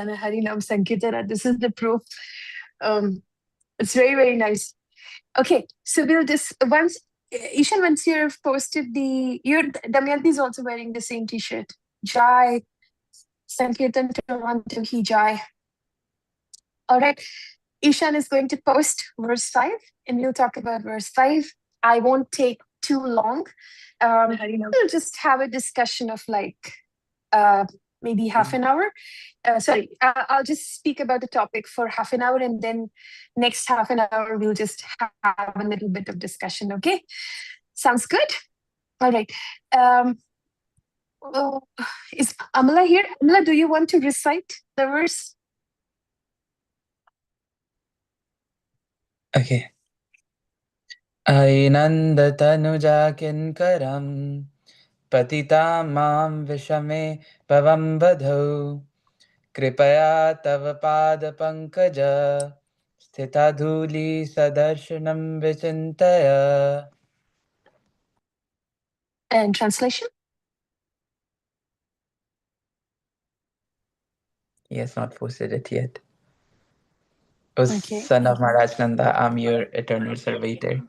Harinam Sankirtana. This is the proof. It's very, very nice. Okay, so we'll just once Ishan, once you've posted your Damayanti is also wearing the same t-shirt. Jai Sankirtan to Hi Jai. All right. Ishan is going to post verse 5 and we'll talk about verse 5. I won't take too long. We'll just have a discussion of like maybe half an hour. I'll just speak about the topic for half an hour and then next half an hour we'll just have a little bit of discussion. Okay, sounds good. All right. Is Amala here? Amala, do you want to recite the verse? Okay. Ainandatanuja kinkaram patita mam vishame pavam badhau kripaya tava pada pankaja sthita dhuli sadarshanam vichintaya. And translation? He has not posted it yet. O Okay. son of Maharaj Nanda, I'm your eternal servitor.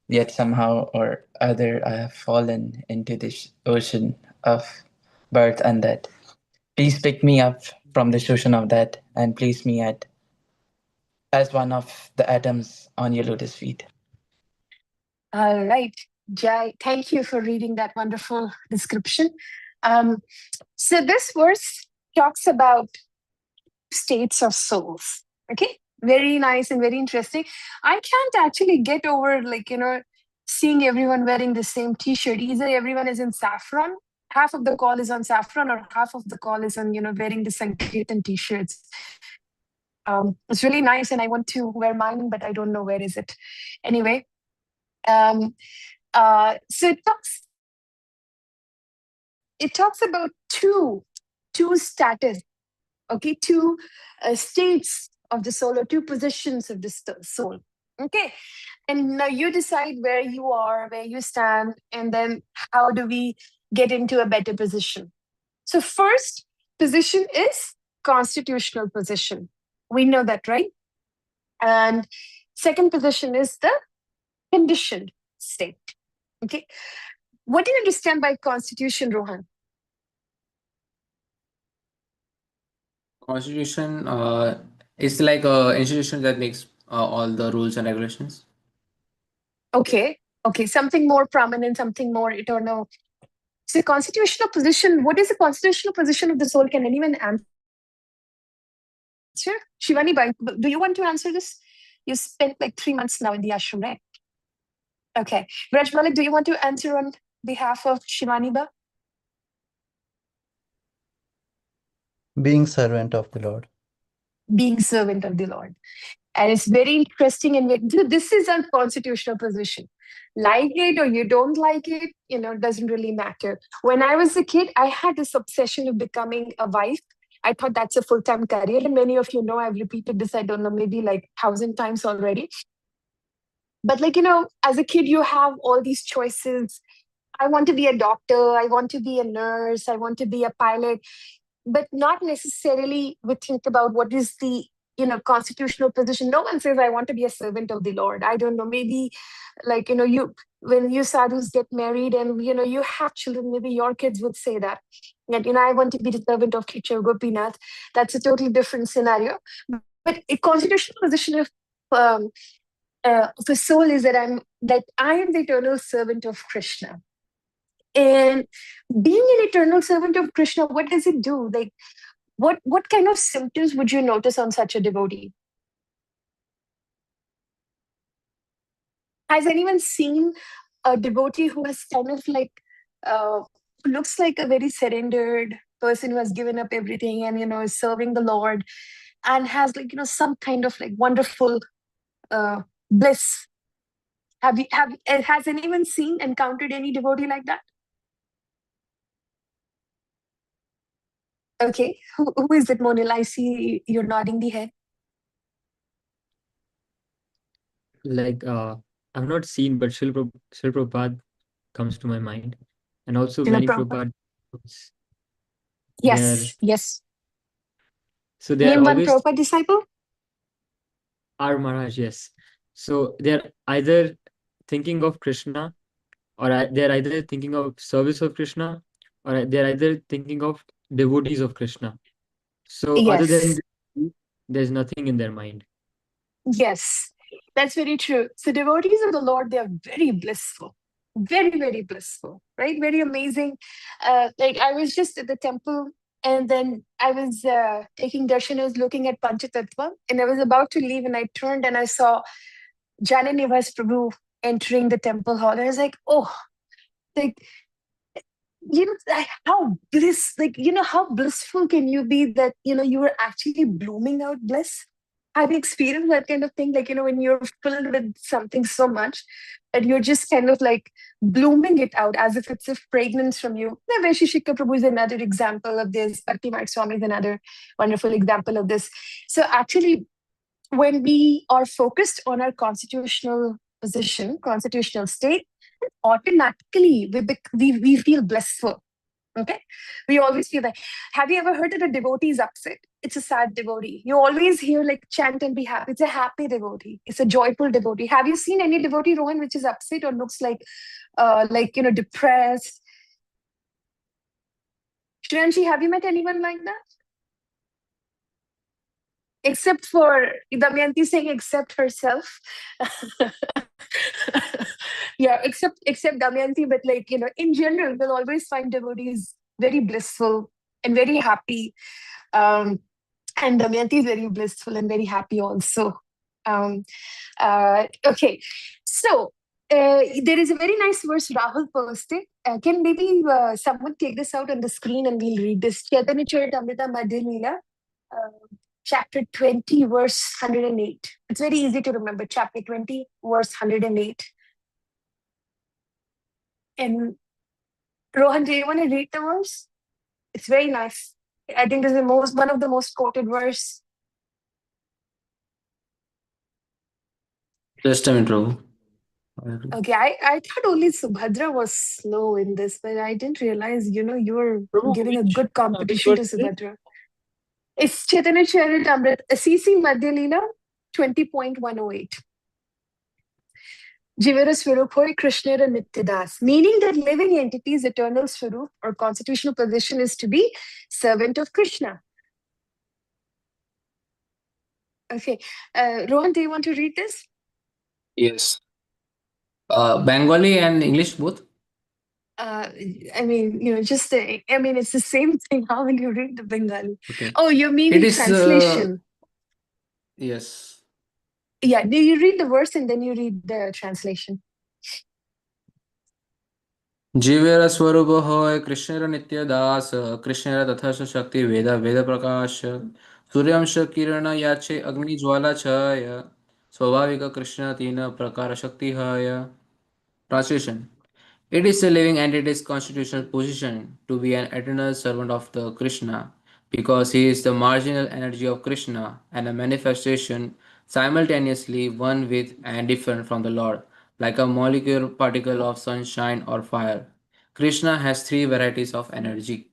Yet somehow or other I have fallen into this ocean of birth and death. Please pick me up from this ocean of death and place me as one of the atoms on your lotus feet. All right. Jai, thank you for reading that wonderful description. So this verse talks about states of souls. Okay, very nice and very interesting. I can't actually get over seeing everyone wearing the same t-shirt. Either everyone is in saffron, half of the call is on saffron, or half of the call is on wearing the Sankirtan t-shirts. It's really nice and I want to wear mine, but I don't know where is it. Anyway, so it talks about two status, okay, two states of the soul or two positions of the soul. Okay, and now you decide where you are, where you stand, and then how do we get into a better position. So first position is constitutional position. We know that, right? And second position is the conditioned state. Okay, what do you understand by constitution, Rohan? Constitution is like an institution that makes all the rules and regulations. Okay, something more prominent, something more eternal. So constitutional position, what is the constitutional position of the soul? Can anyone answer? Shivani Bai, do you want to answer this? You spent like 3 months now in the ashram, right? Okay. Raj Malik, do you want to answer on behalf of Shivani Ba? Being servant of the Lord. Being servant of the Lord. And it's very interesting and this is a constitutional position. Like it or you don't like it, doesn't really matter. When I was a kid, I had this obsession of becoming a wife. I thought that's a full-time career. And many of you know, I've repeated this, I don't know, maybe like 1,000 times already. But as a kid, you have all these choices. I want to be a doctor. I want to be a nurse. I want to be a pilot. But not necessarily we think about what is the constitutional position. No one says I want to be a servant of the Lord. I don't know, maybe like you when you sadhus get married and you have children, maybe your kids would say that I want to be the servant of Teacher Gopinath. That's a totally different scenario. But a constitutional position of the soul is that I am the eternal servant of Krishna. And being an eternal servant of Krishna, what does it do? Like, what kind of symptoms would you notice on such a devotee? Has anyone seen a devotee who has kind of like looks like a very surrendered person who has given up everything and is serving the Lord and has like some kind of like wonderful bliss? Has anyone encountered any devotee like that? Okay, who is it, Monil? I see you're nodding the head. Like, I've not seen, but Srila Prabhupada comes to my mind. And also many Prabhupada. Yes. So they are Name one always Prabhupada disciple. our Maharaj, yes. So they're either thinking of Krishna, or they're either thinking of service of Krishna, or they're either thinking of devotees of Krishna. So other than Yes. this, there's nothing in their mind. Yes, that's very true. So devotees of the Lord, they are very blissful, very, very blissful, right? Very amazing. Like I was just at the temple and then I was taking darshan, I was looking at Panchatattva and I was about to leave and I turned and I saw Jananivas Prabhu entering the temple hall. I was like, oh, like, how how blissful can you be that, you were actually blooming out bliss? Have you experienced that kind of thing? Like, when you're filled with something so much that you're just kind of like blooming it out as if it's a fragrance from you. Vaisheshika Prabhu is another example of this. Bhakti Swami is another wonderful example of this. So actually, when we are focused on our constitutional position, constitutional state, automatically we feel blissful. Okay, we always feel that. Have you ever heard that a devotee is upset? It's a sad devotee. You always hear like chant and be happy. It's a happy devotee. It's a joyful devotee. Have you seen any devotee, Rohan, which is upset or looks like depressed? Shreyanshi, have you met anyone like that? Except for Damayanti saying except herself. Yeah, except Damayanti, but in general, we'll always find devotees very blissful and very happy. And Damayanti is very blissful and very happy also. Okay, so there is a very nice verse Rahul posted. Can maybe someone take this out on the screen and we'll read this. Chaitanya Charitamrita Madhya Leela, chapter 20, verse 108. It's very easy to remember. Chapter 20, verse 108. And Rohan, do you want to read the verse? It's very nice. I think this is one of the most quoted verse. Just a minute, Prabhu. Okay, I thought only Subhadra was slow in this, but I didn't realize, you were Prabhu, giving a which good competition to verse is it? Subhadra. It's Chaitanya Charitamrita, CC Madhya Leela 20.108. Jivara Swarup hoy Krishnera Nityadas, meaning that living entity's eternal Swarup or constitutional position is to be servant of Krishna. Okay, Rohan, do you want to read this? Yes. Bengali and English both? I mean, just it's the same thing. How will you read the Bengali? Okay. Oh, you mean It is, translation? yes. Yeah, do you read the verse and then you read the translation? जीवेर स्वरूप होय कृष्णेर नित्य दास कृष्णेर तथा च शक्ति वेद वेद प्रकाश सूर्यंश किरण याचे अग्नि ज्वाला छय स्वाभाविक कृष्ण तीन प्रकार शक्ति हय. Translation. It is a living entity's constitutional position to be an eternal servant of the Krishna because he is the marginal energy of Krishna and a manifestation simultaneously one with and different from the Lord, like a molecular particle of sunshine or fire. Krishna has three varieties of energy.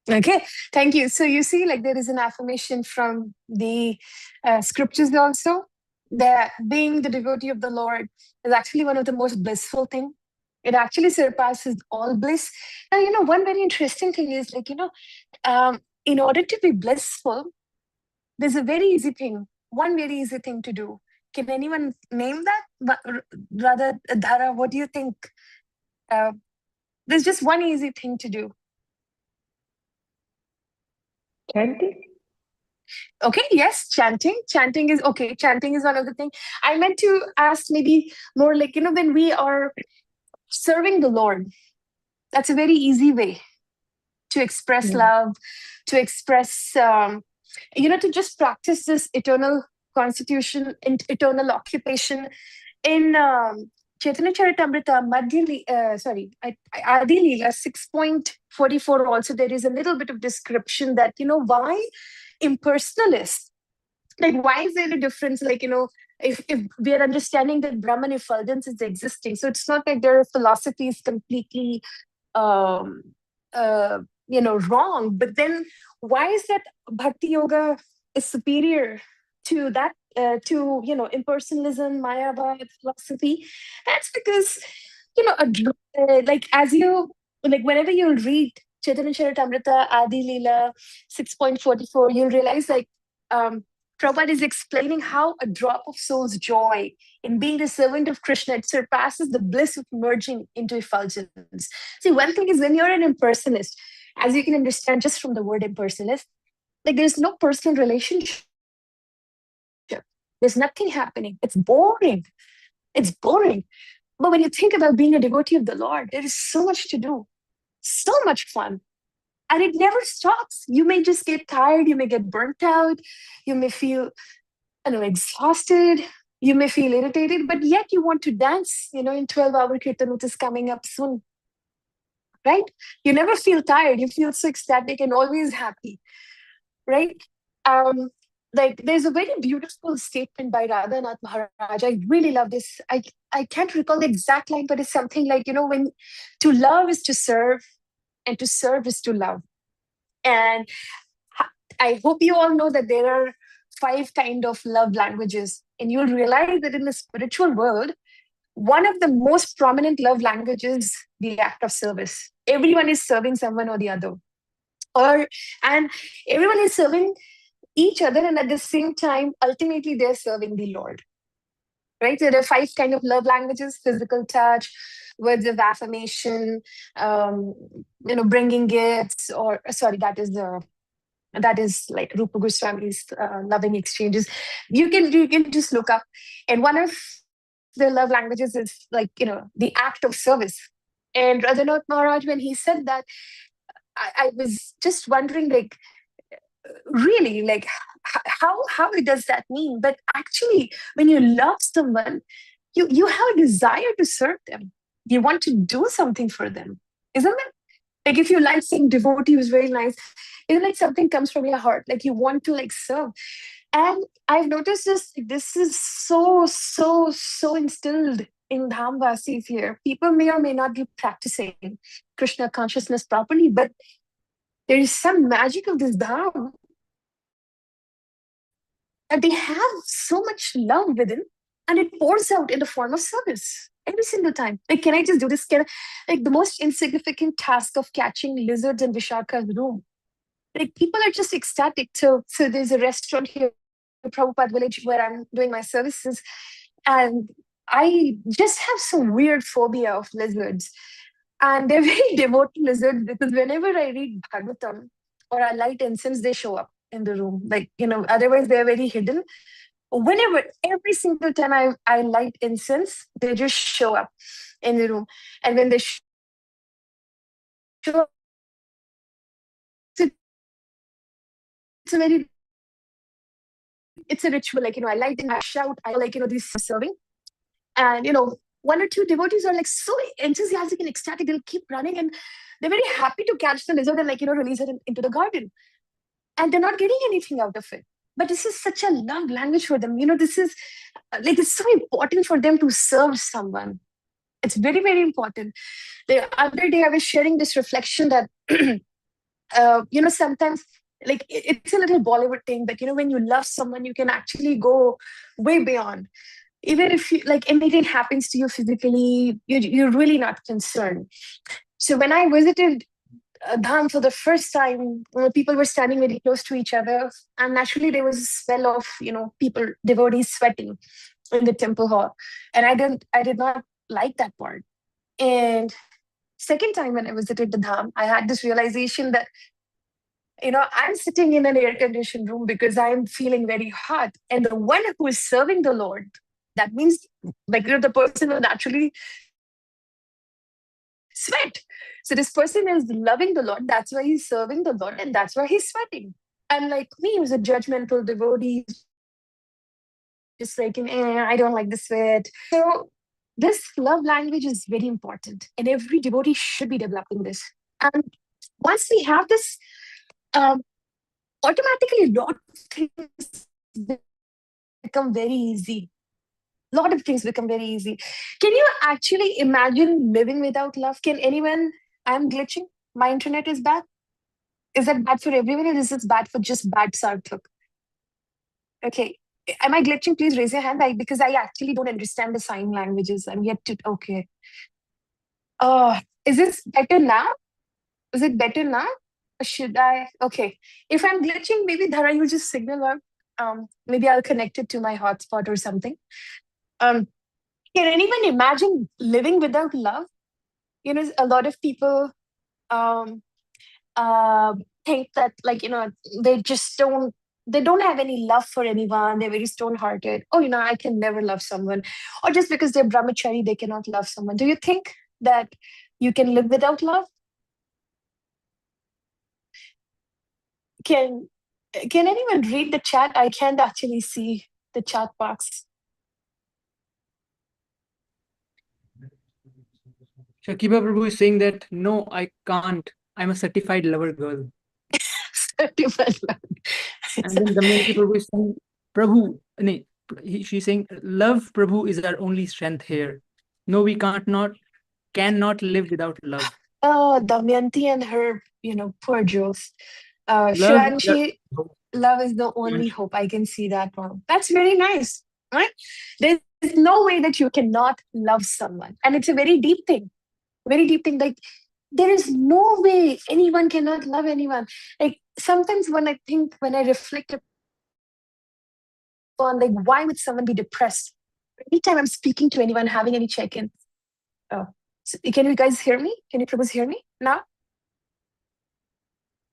Okay, thank you. So you see, there is an affirmation from the scriptures also, that being the devotee of the Lord is actually one of the most blissful thing. It actually surpasses all bliss. Now, one very interesting thing is in order to be blissful, there's a very easy thing, one very easy thing to do. Can anyone name that? But rather, Dhara, what do you think? There's just one easy thing to do. Chanting? Okay, yes, chanting. Chanting is okay. Chanting is one of the things. I meant to ask maybe more when we are serving the Lord, that's a very easy way to express love, to express, to just practice this eternal constitution and eternal occupation. In Chaitanya Charitamrita, Adi Leela 6.44 also, there is a little bit of description that, why impersonalists, why is there a difference? If we are understanding that Brahman effulgence is existing, so it's not like their philosophy is completely wrong. But then why is that bhakti yoga is superior to that, to impersonalism, mayavad philosophy? That's because like as you like whenever you'll read Chaitanya Charitamrita Adi Leela 6.44, you'll realize like Prabhupada is explaining how a drop of soul's joy in being the servant of Krishna, it surpasses the bliss of merging into effulgence. See, one thing is when you're an impersonalist, as you can understand just from the word impersonalist, like there's no personal relationship. There's nothing happening. It's boring. It's boring. But when you think about being a devotee of the Lord, there is so much to do, so much fun. And it never stops. You may just get tired, you may get burnt out, you may feel exhausted, you may feel irritated, but yet you want to dance, in 12-hour kirtan, which is coming up soon. Right? You never feel tired, you feel so ecstatic and always happy. Right? Like there's a very beautiful statement by Radhanath Maharaj. I really love this. I can't recall the exact line, but it's something like, when to love is to serve, and to serve is to love. And I hope you all know that there are 5 kind of love languages. And you'll realize that in the spiritual world, one of the most prominent love languages is the act of service. Everyone is serving someone or the other. And everyone is serving each other, and at the same time, ultimately, they're serving the Lord. Right? So there are 5 kind of love languages: physical touch, words of affirmation, bringing gifts, or sorry, that is like Rupa Goswami's loving exchanges. You can just look up, and one of the love languages is like the act of service. And Radhanath Maharaj, when he said that, I was just wondering, like, really, like how does that mean? But actually, when you love someone, you have a desire to serve them. You want to do something for them, isn't it? Like if you like saying devotee was very nice, it's like something comes from your heart, like you want to like serve. And I've noticed this is so instilled in Dhamvasis here. People may or may not be practicing Krishna consciousness properly, but there is some magic of this Dham that they have so much love within, and it pours out in the form of service every single time. Like, can I just do this? Like the most insignificant task of catching lizards in Vishakha's room. Like people are just ecstatic. So there's a restaurant here, Prabhupada Village, where I'm doing my services, and I just have some weird phobia of lizards. And they're very devoted lizards, because whenever I read Bhagavatam or I light incense, they show up in the room. Like, otherwise they're very hidden. Whenever, every single time I light incense, they just show up in the room. And when they show up, it's a ritual. Like, I light and I shout, I like, these serving. And, 1 or 2 devotees are like so enthusiastic and ecstatic, they'll keep running, and they're very happy to catch the lizard and release it into the garden. And they're not getting anything out of it. But this is such a love language for them. This is like, it's so important for them to serve someone. It's very, very important. The other day I was sharing this reflection that, sometimes like it's a little Bollywood thing that, when you love someone, you can actually go way beyond. Even if like anything happens to you physically, you're really not concerned. So when I visited Dham for the first time, people were standing very close to each other, and naturally there was a smell of people, devotees sweating in the temple hall, and I did not like that part. And second time when I visited the Dham, I had this realization that I'm sitting in an air-conditioned room because I'm feeling very hot, and the one who is serving the Lord, that means like the person will naturally sweat. So this person is loving the Lord, that's why he's serving the Lord, and that's why he's sweating. And like me, who's a judgmental devotee, just like, I don't like the sweat. So this love language is very important, and every devotee should be developing this. And once we have this, automatically a lot of things become very easy. A lot of things become very easy. Can you actually imagine living without love? Can anyone? I'm glitching. My internet is bad. Is that bad for everyone, or is this bad for just bad Sarthak? Okay. Am I glitching? Please raise your hand. Because I actually don't understand the sign languages. I'm yet to. Okay. Is this better now? Is it better now? Or should I? Okay. If I'm glitching, maybe Dhara, you just signal out. Maybe I'll connect it to my hotspot or something. Can anyone imagine living without love? A lot of people think that, they just don't have any love for anyone. They're very stone-hearted. Oh, I can never love someone. Or just because they're brahmachari, they cannot love someone. Do you think that you can live without love? Can anyone read the chat? I can't actually see the chat box. Shakiba Prabhu is saying that, no, I can't. I'm a certified lover girl. Certified love. And then Damayanti Prabhu is saying, Prabhu, she's saying, love, Prabhu, is our only strength here. No, we cannot live without love. Oh, Damayanti and her, poor jokes. Shivanshi, love is the only hope. I can see that one. That's very nice, right? There's no way that you cannot love someone. And it's a very deep thing. Very deep thing. Like, there is no way anyone cannot love anyone. Like, sometimes when I reflect on, like, why would someone be depressed? Anytime I'm speaking to anyone, having any check-in. Oh, so can you guys hear me? Can you Prabhus hear me now?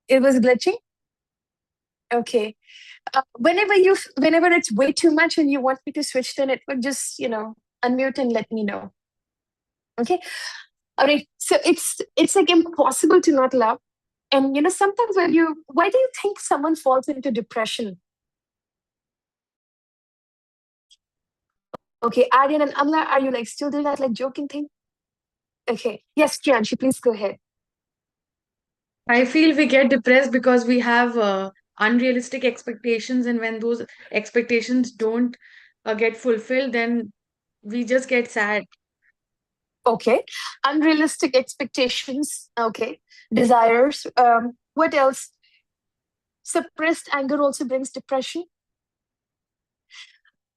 It was glitching? Okay. Whenever it's way too much and you want me to switch the network, just, unmute and let me know. Okay. All right. So it's like impossible to not love. And, sometimes why do you think someone falls into depression? Okay. Aryan and Amla, are you still doing that joking thing? Okay. Yes, Kianshi, please go ahead. I feel we get depressed because we have unrealistic expectations, and when those expectations don't get fulfilled, then we just get sad. Okay. Unrealistic expectations. Okay. Desires. What else? Suppressed anger also brings depression.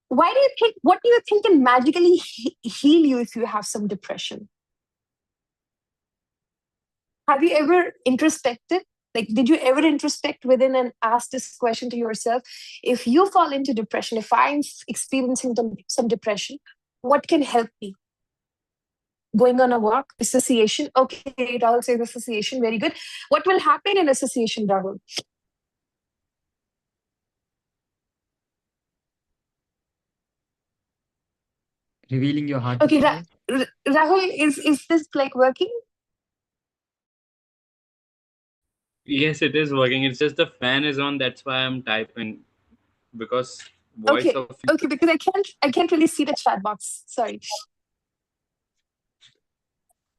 What do you think can magically heal you if you have some depression? Have you ever introspected? Did you ever introspect within and ask this question to yourself? If you fall into depression, if I'm experiencing some depression, what can help me? Going on a walk, association. Okay, Rahul says association. Very good. What will happen in association, Rahul? Revealing your heart. Okay, Rahul, is this working? Yes, it is working. It's just the fan is on. That's why I'm typing, because voice Okay, of okay, because I can't really see the chat box. Sorry.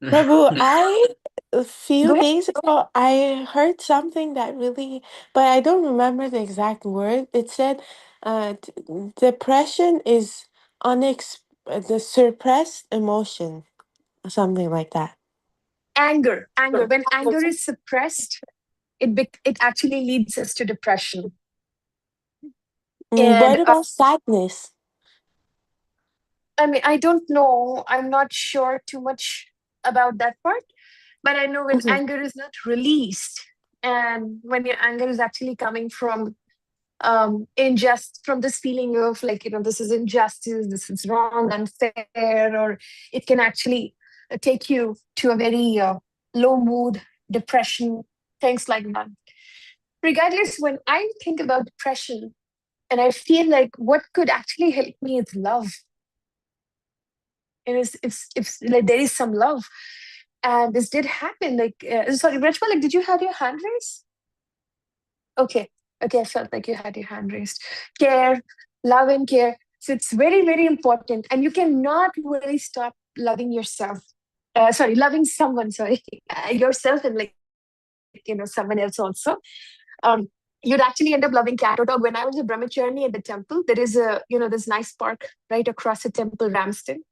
Prabhu, a few Go ahead. days ago, I heard something that really, but I don't remember the exact word. It said, depression is the suppressed emotion, or something like that. Anger. When anger is suppressed, it actually leads us to depression. What And about sadness? I don't know. I'm not sure too much about that part, but I know when anger is not released, and when your anger is actually coming from from this feeling of this is injustice, this is wrong, unfair, or it can actually take you to a very low mood, depression, things like that. Regardless, when I think about depression, and I feel like what could actually help me is love. And if there is some love, and this did happen, sorry, Rachma, did you have your hand raised? Okay, I felt like you had your hand raised. Care, love and care. So it's very, very important. And you cannot really stop loving yourself. Loving someone, yourself and someone else also. You'd actually end up loving cat or dog. When I was a brahmachari at the temple, there is this nice park right across the temple, Ramsden.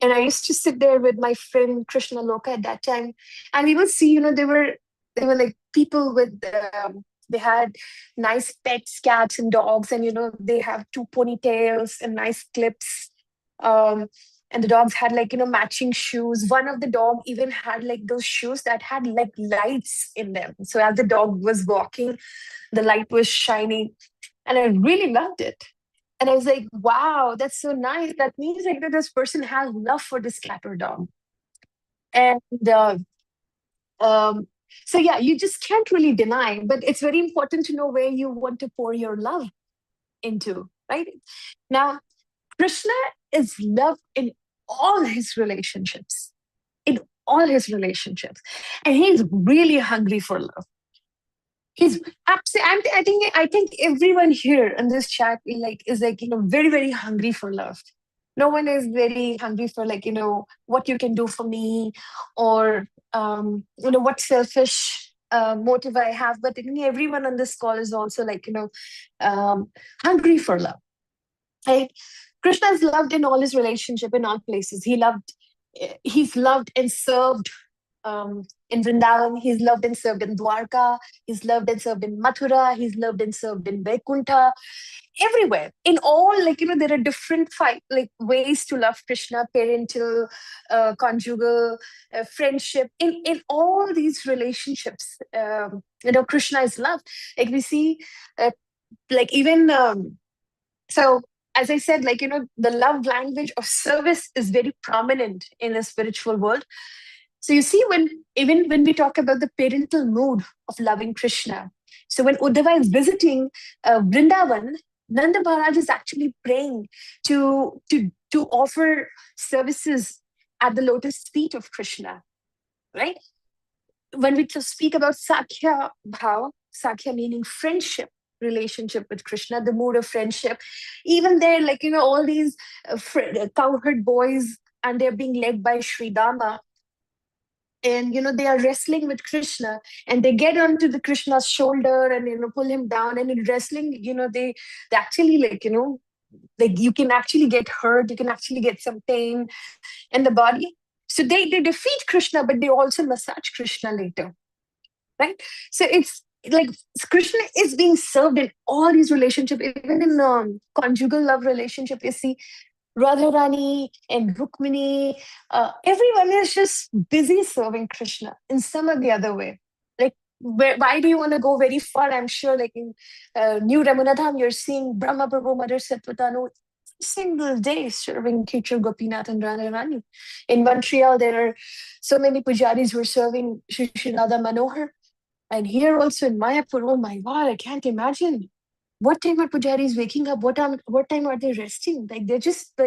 And I used to sit there with my friend Krishna Loka at that time. And we would see, there were They were like people with, they had nice pets, cats and dogs, and they have 2 ponytails and nice clips. And the dogs had like, matching shoes. One of the dog even had like those shoes that had like lights in them. So as the dog was walking, the light was shining. And I really loved it. And I was like, wow, that's so nice. That means like that this person has love for this cat or dog. And so yeah, you just can't really deny, but it's very important to know where you want to pour your love into, right? Now, Krishna is loved in all his relationships, in all his relationships. And he's really hungry for love. He's absolutely, I think everyone here in this chat is very, very hungry for love. No one is very hungry for what you can do for me, or what selfish motive I have. But I think everyone on this call is also hungry for love. Right? Krishna is loved in all his relationship, in all places. He's loved and served in Vrindavan. He's loved and served in Dwarka. He's loved and served in Mathura. He's loved and served in Vaikuntha. Everywhere, in all, there are different ways to love Krishna: parental, conjugal, friendship. In all these relationships, Krishna is loved. Like we see, even so. As I said, the love language of service is very prominent in the spiritual world. So you see, even when we talk about the parental mood of loving Krishna, so when Uddhava is visiting Vrindavan, Nanda Maharaj is actually praying to offer services at the lotus feet of Krishna, right? When we speak about Sakhya Bhav, Sakhya meaning friendship, relationship with Krishna, the mood of friendship, even there, all these cowherd boys, and they're being led by Sri Dama. And they are wrestling with Krishna, and they get onto the Krishna's shoulder and pull him down. And in wrestling, they actually you can actually get hurt, you can actually get some pain in the body. So they defeat Krishna, but they also massage Krishna later, right? So it's like Krishna is being served in all these relationships, even in conjugal love relationship. You see Radharani and Rukmini, everyone is just busy serving Krishna in some or the other way. Why do you want to go very far? I'm sure in New Ramanadham, you're seeing Brahma Prabhu, Mother Satvatanu, single day serving Kichur Gopinath and Radharani. In Montreal, there are so many pujaris who are serving Shri Radha Manohar. And here also in Mayapur, oh my God, I can't imagine. What time are pujaris waking up? What time are they resting? They're just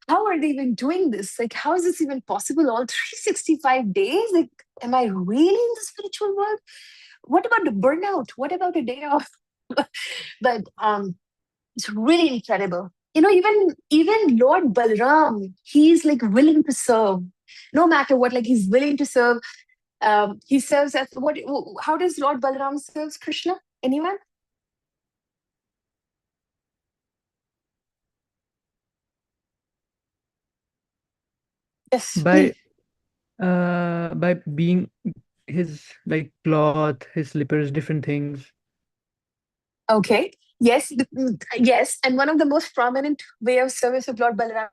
how are they even doing this? How is this even possible? All 365 days? Am I really in the spiritual world? What about the burnout? What about a day off? But it's really incredible. Even Lord Balram, he's willing to serve, no matter what. He's willing to serve. He serves as what? How does Lord Balram serves Krishna? Anyone? Yes. By being his cloth, his slippers, different things. Okay. Yes. Yes. And one of the most prominent way of service of Lord Balaram,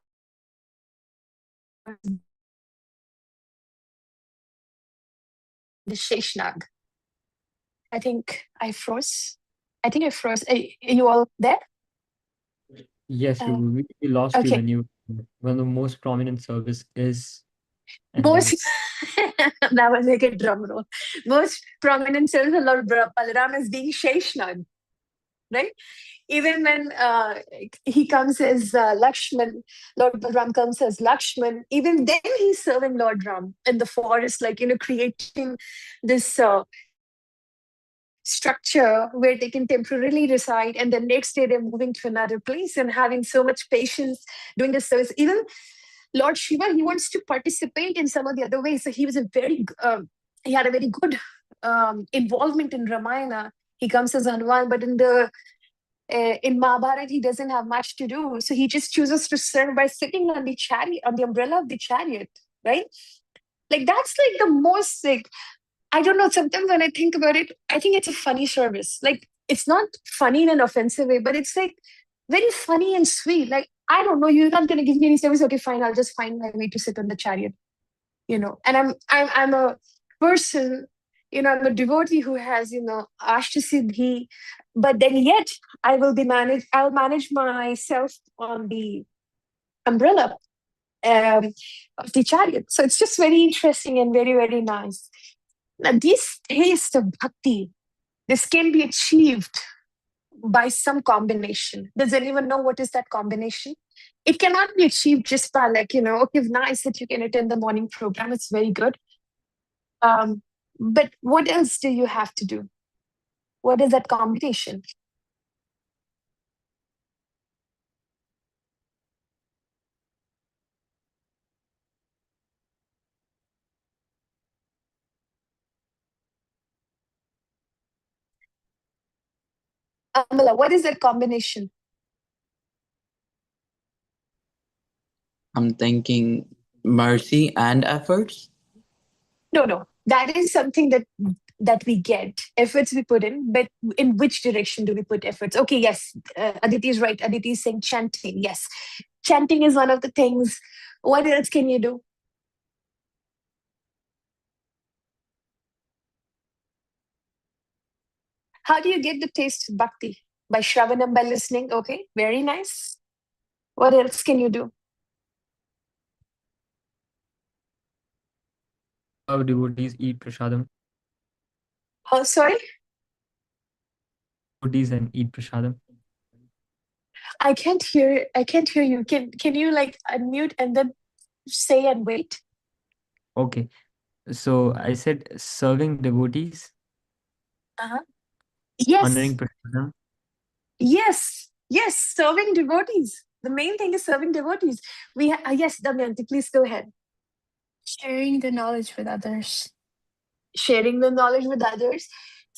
the Sheshnag. I think I froze. Are you all there? Yes, we lost you when you. One of the most prominent service is. That was like a drum roll. Most prominent service of Lord Balaram is being Sheshnag, right? Even when he comes as Lakshman, Lord Balaram comes as Lakshman, even then he's serving Lord Ram in the forest, creating this structure where they can temporarily reside, and the next day they're moving to another place, and having so much patience doing the service. Even Lord Shiva, he wants to participate in some of the other ways. So he was he had a very good involvement in Ramayana. He comes as Hanuman, but in Mahabharata, he doesn't have much to do. So he just chooses to serve by sitting on the chariot, on the umbrella of the chariot, right? That's the most I don't know, sometimes when I think about it, I think it's a funny service. Like, it's not funny in an offensive way, but it's like very funny and sweet. Like, I don't know, you're not going to give me any service. Okay, fine, I'll just find my way to sit on the chariot, And I'm a person, I'm a devotee who has, Ashtasiddhi, but then yet I'll manage myself on the umbrella of the chariot. So it's just very interesting and very, very nice. Now, this taste of bhakti, this can be achieved by some combination. Does anyone know what is that combination? It cannot be achieved just by okay, nice that you can attend the morning program. It's very good. But what else do you have to do? What is that combination? Amala, what is that combination? I'm thinking mercy and efforts. No. That is something that we get. Efforts we put in, but in which direction do we put efforts? Okay, yes, Aditi is right. Aditi is saying chanting. Yes, chanting is one of the things. What else can you do? How do you get the taste of bhakti? By Shravanam, by listening. Okay, very nice. What else can you do? Our devotees eat prasadam. Oh, sorry? Devotees and eat prasadam. I can't hear you. Can you unmute and then say and wait? Okay. So I said serving devotees, Yes. honoring prasadam. Yes, serving devotees. The main thing is serving devotees. Yes, Damayanti, please go ahead. Sharing the knowledge with others. Sharing the knowledge with others.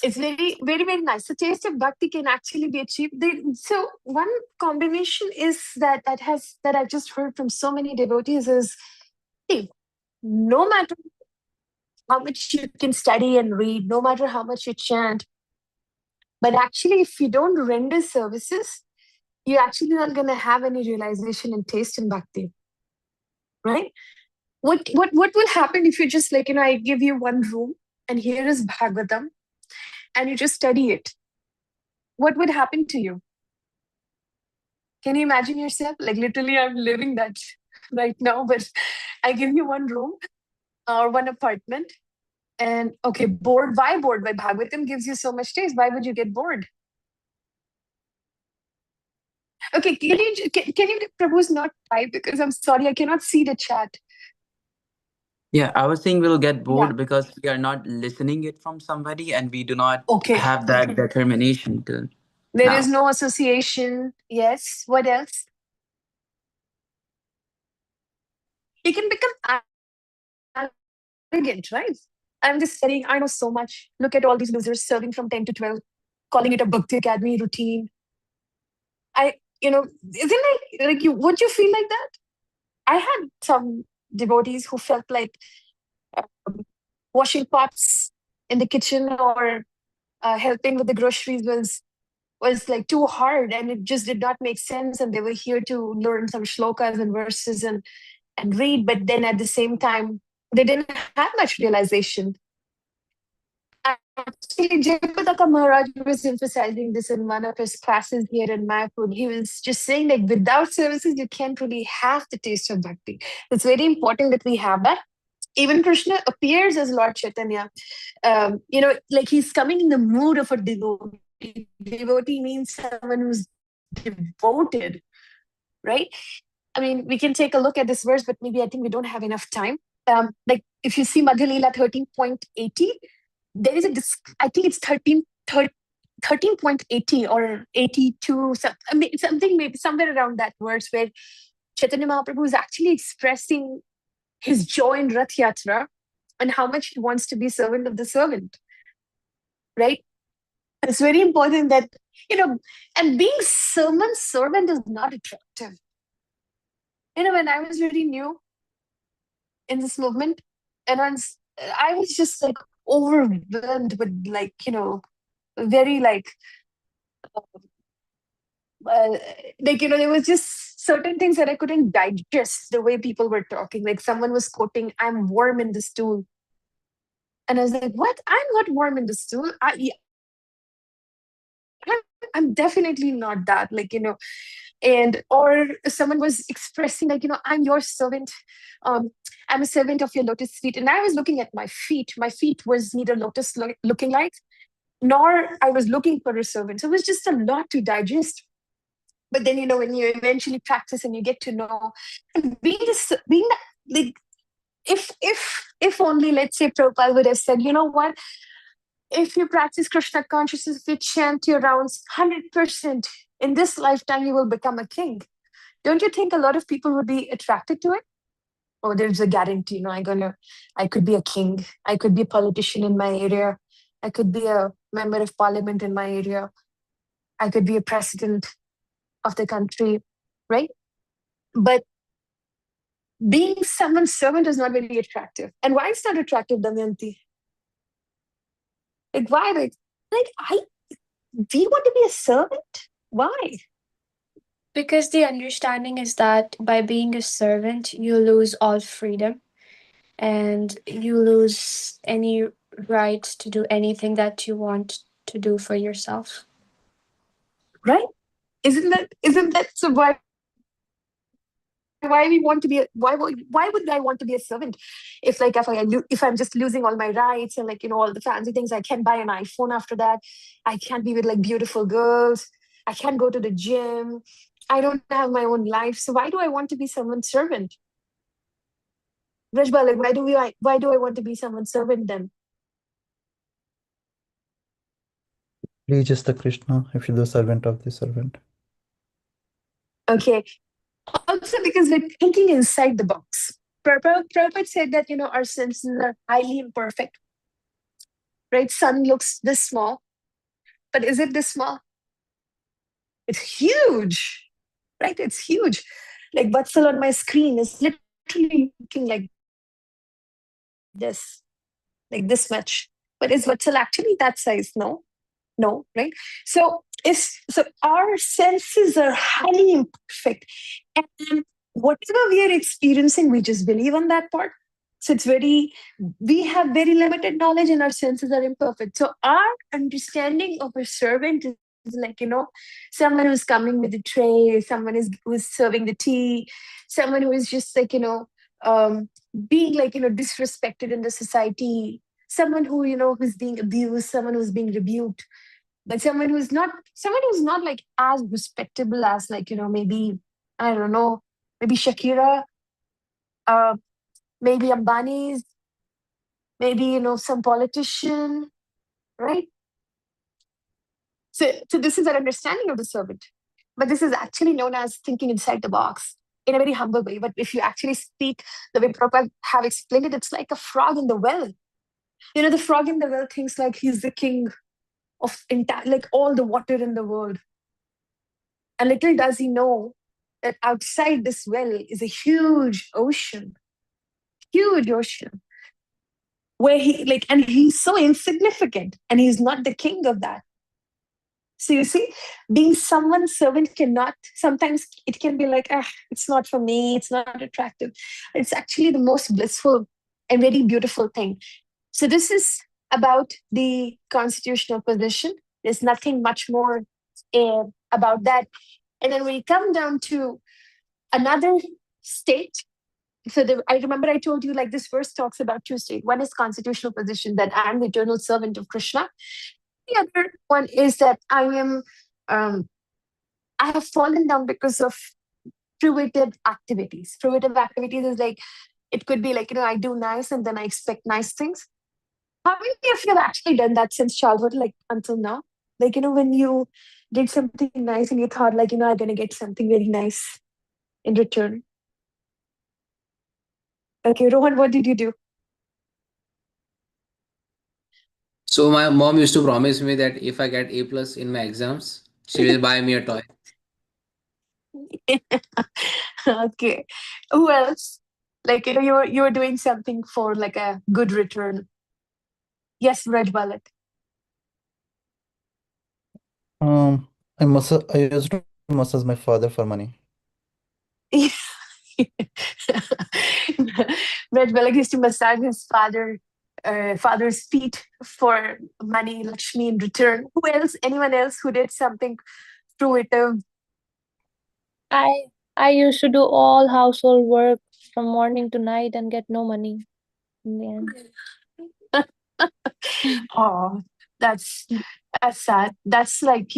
It's very, very, very nice. The taste of bhakti can actually be achieved. So one combination is that I've just heard from so many devotees is, hey, no matter how much you can study and read, no matter how much you chant, but actually, if you don't render services, you're actually not going to have any realization and taste in bhakti, right? What will happen if you just I give you one room and here is Bhagavatam and you just study it? What would happen to you? Can you imagine yourself? Literally, I'm living that right now, but I give you one room or one apartment and okay, bored. Why bored? Why Bhagavatam gives you so much taste? Why would you get bored? Okay, can you Prabhu's not type because I'm sorry, I cannot see the chat. Yeah, I was saying we'll get bored because we are not listening it from somebody and we do not have that determination to. There is no association. Yes. What else? You can become arrogant, right? I'm just studying. I know so much. Look at all these losers serving from 10 to 12, calling it a Bhakti Academy routine. Isn't it like you? Would you feel like that? I had some devotees who felt like washing pots in the kitchen or helping with the groceries was like too hard and it just did not make sense. And they were here to learn some shlokas and verses and read, but then at the same time, they didn't have much realization. Actually, Jayapataka Maharaj was emphasizing this in one of his classes here in Mayapur. He was just saying without services, you can't really have the taste of bhakti. It's very important that we have that. Even Krishna appears as Lord Chaitanya. He's coming in the mood of a devotee. Devotee means someone who's devoted, right? I mean, we can take a look at this verse, but maybe I think we don't have enough time. If you see Madhya Leela 13.80, there is I think it's 13.80 or 82, something maybe somewhere around that verse where Chaitanya Mahaprabhu is actually expressing his joy in Rath Yatra and how much he wants to be servant of the servant, right? It's very important that, and being someone's servant is not attractive. When I was really new in this movement, and I was just like, overwhelmed with like, very like, there was just certain things that I couldn't digest the way people were talking. Like someone was quoting, "I'm warm in the stool." And I was like, what? I'm not warm in the stool. I'm definitely not that. And or someone was expressing like, I'm your servant. I'm a servant of your lotus feet. And I was looking at my feet. My feet was neither lotus looking like, nor I was looking for a servant. So it was just a lot to digest. But then, when you eventually practice and you get to know, and like, if only, let's say, Prabhupada would have said, you know what, if you practice Krishna consciousness, if you chant your rounds 100%, in this lifetime you will become a king. Don't you think a lot of people would be attracted to it? Oh, there's a guarantee, I could be a king. I could be a politician in my area. I could be a member of parliament in my area. I could be a president of the country, right? But being someone's servant is not very attractive. And why is not attractive, Damayanti? Like, why? Do you want to be a servant? Why? Because the understanding is that by being a servant, you lose all freedom and you lose any right to do anything that you want to do for yourself. Right? Isn't that so? Why we want to be why would I want to be a servant if I'm just losing all my rights and all the fancy things? I can't buy an iPhone after that. I can't be with like beautiful girls. I can't go to the gym. I don't have my own life. So why do I want to be someone's servant? Rajba, why do I want to be someone's servant then? Please the Krishna if you're the servant of the servant. Okay. Also because we're thinking inside the box. Prabhupada said that, our senses are highly imperfect. Right? Sun looks this small. But is it this small? It's huge. Right? It's huge. Like Vatsal on my screen is literally looking like this much. But is Vatsal actually that size? No, right? So our senses are highly imperfect. And whatever we are experiencing, we just believe on that part. So we have very limited knowledge and our senses are imperfect. So our understanding of a servant is like, someone who's coming with a tray, someone who's serving the tea, someone who is just like, being like, disrespected in the society, someone who, who's being abused, someone who's being rebuked. But someone who's not like as respectable as like, maybe, I don't know, maybe Shakira, maybe Ambani's, maybe, some politician, right? So this is our understanding of the servant. But this is actually known as thinking inside the box in a very humble way. But if you actually speak the way Prabhupada have explained it, it's like a frog in the well. The frog in the well thinks like he's the king of like all the water in the world. And little does he know that outside this well is a huge ocean, where and he's so insignificant and he's not the king of that. So you see, being someone's servant sometimes it can be like, it's not for me, it's not attractive. It's actually the most blissful and very beautiful thing. So this is about the constitutional position. There's nothing much more about that. And then we come down to another state. So I remember I told you like this verse talks about two states. One is constitutional position, that I'm the eternal servant of Krishna. The other one is that I have fallen down because of fruitive activities. Fruitive activities is like, it could be like, I do nice and then I expect nice things. How many of you have actually done that since childhood, like until now? Like, when you did something nice and you thought like, I'm going to get something very nice in return. Okay, Rohan, what did you do? So my mom used to promise me that if I get A+ in my exams, she will buy me a toy. Okay. Who else? Like, you were doing something for like a good return. Yes, Raj Balak. I used to massage my father for money. Raj Balak used to massage his father's feet for money, Lakshmi in return. Who else? Anyone else who did something fruitive? I used to do all household work from morning to night and get no money in the end. Oh, that's sad. That's like,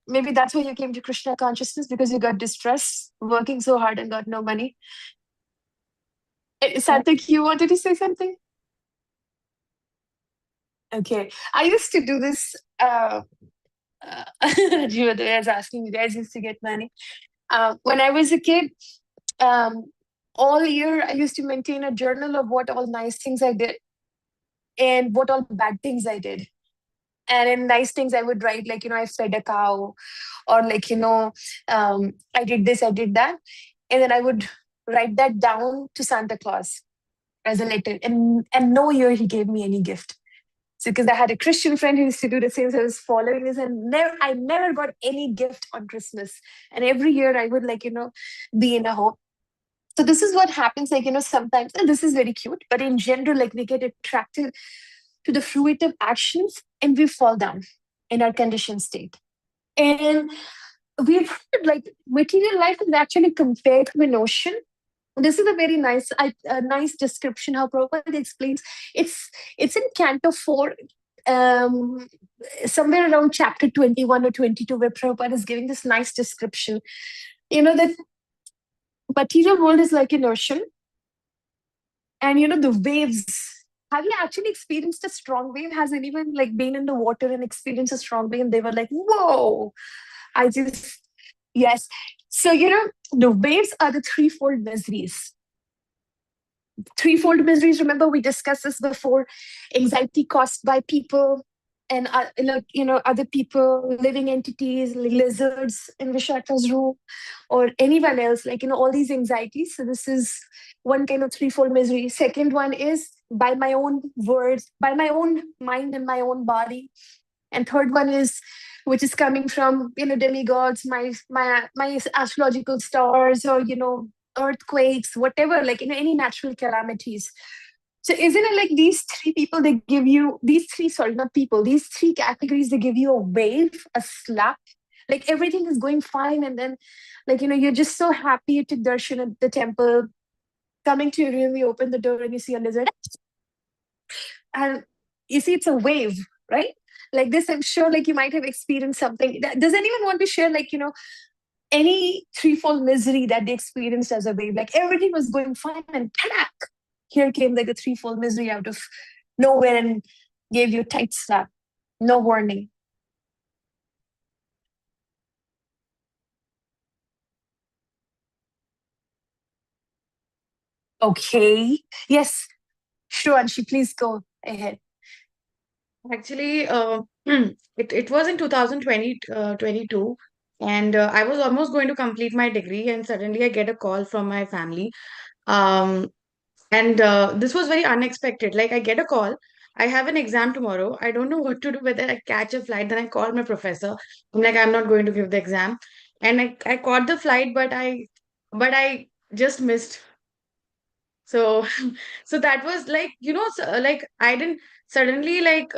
maybe that's why you came to Krishna consciousness, because you got distressed working so hard and got no money. Sarthak, you wanted to say something? Okay. I used to do this. Jivadaya is asking, you guys used to get money. When I was a kid, all year I used to maintain a journal of what all nice things I did and what all bad things I did. And in nice things, I would write like, I fed a cow, or like, I did this, I did that. And then I would write that down to Santa Claus as a letter. And no year he gave me any gift. So because I had a Christian friend who used to do the same, so I was following this, and I never got any gift on Christmas. And every year I would like, be in a hope. So this is what happens, like, sometimes, and this is very cute, but in general, like we get attracted to the fruitive actions and we fall down in our conditioned state. And we've heard like material life is actually compared to an ocean. This is a very nice description how Prabhupada explains. It's in Canto 4, somewhere around chapter 21 or 22, where Prabhupada is giving this nice description. That material world is like an ocean, and the waves. Have you actually experienced a strong wave? Has anyone like been in the water and experienced a strong wave? And they were like, "Whoa!" Yes. So the waves are the threefold miseries. Threefold miseries. Remember, we discussed this before. Anxiety caused by people and other people, living entities, like lizards in Vishaka's room, or anyone else, like all these anxieties. So this is one kind of threefold misery. Second one is by my own words, by my own mind and my own body. And third one is which is coming from demigods, my astrological stars, or earthquakes, whatever, like any natural calamities. So isn't it like these three people, they give you these three, sorry, not people, these three categories, they give you a wave, a slap, like everything is going fine, and then like you're just so happy you took darshan at the temple, coming to your room, you open the door and you see a lizard, and you see it's a wave, right? Like this, I'm sure like you might have experienced something. Does anyone want to share like any threefold misery that they experienced as a wave? Like everything was going fine, and tadak, here came like a threefold misery out of nowhere and gave you a tight slap, no warning. Okay. Yes. Sure, Anshi, please go ahead. Actually, it was in 2020, 22, and I was almost going to complete my degree, and suddenly I get a call from my family. Um, and this was very unexpected. Like, I get a call. I have an exam tomorrow. I don't know what to do, whether I catch a flight. Then I call my professor. I'm like, I'm not going to give the exam. And I caught the flight, but I just missed. So, so that was like, like I didn't suddenly like